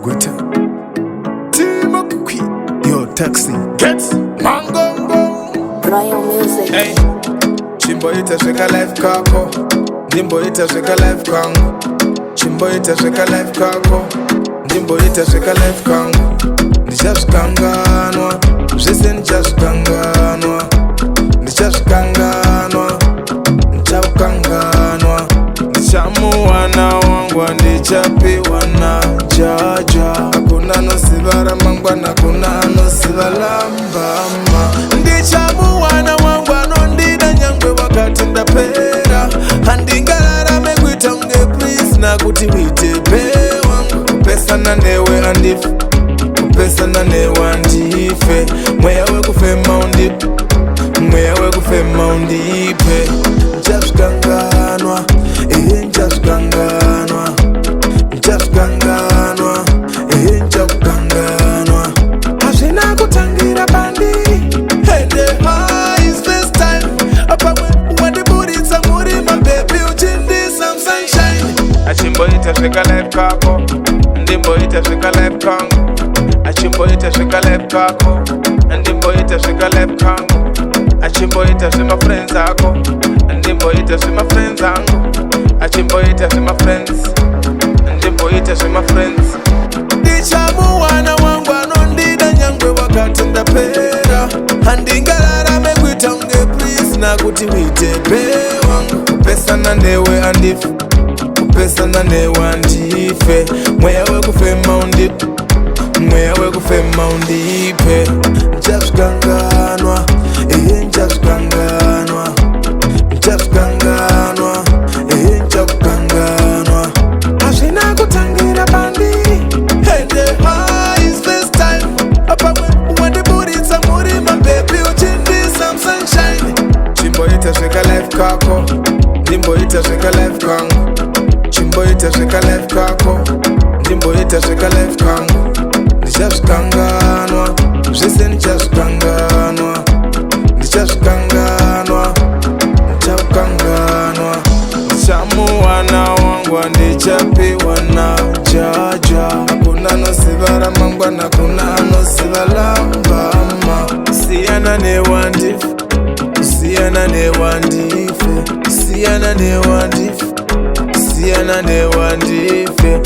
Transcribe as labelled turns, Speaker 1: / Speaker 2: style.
Speaker 1: Gweta Timo Kukui Yo Taxi Get Mangongo
Speaker 2: Royal Music.
Speaker 1: Hey Chimbo itashika life kako Ndimbo itashika life kangu Chimbo itashika life kako Ndimbo itashika life kangu Nishashikanganwa Zvese nishashikanganwa Nishashikanganwa Nichakanganwa Nichamuwana wangu Ndichapiwa na jaja Hakuna nosiva ramangwana Hakuna nosiva lambama Ndichamuwana wangu Anondida nyangwe wakati ndapera Handingararame kuitonge please Na kuti witepe wangu Kupesana newe andifu Kupesana newe andife Mweya we kufema undipe Mweya we kufema undipe Njashikanganwa Njashikanganwa Njashikanganwa Njashikanganwa Hazvina kutangira bandi And the high is first time Apa wandiburitsa muri my baby Uchindi some sunshine Achimbo itashika life kako Ndimbo itashika life kangu Achimbo itashika life kako Ndimbo itashika life kangu Achimbo itashima friends ako Ndimbo itashima friends angu Achimbo itashima friends Ndimbo itashima friends Ndichamuwana wangu Anondida nyangwe wakati ndapera Handingararame kuitonge please Na kuti witepe wangu Kupesana newe andifu Kupesana newe andife Mweya we kufema undipe Mweya we kufema undipe Njashikanganwa Njashikanganwa Njashikanganwa Njashikanganwa Hazvina kutangira bandi And the high is first time Apa wandiburitsa muri my baby Uchindi some sunshine Chimbo itashika life kako Ndimbo itashika life kangu Chimbo itashika life kako Ndimbo itashika life kangu Nishashikanganwa Zvese nishashikanganwa Nishashikanganwa Nichakanganwa Nichamuwana wangu Ndichapiwa na jaja Hakuna nosiva ramangwana Hakuna nosiva lambama Siyana newandifu Siyana newandife Siyana newandife Siyana newandife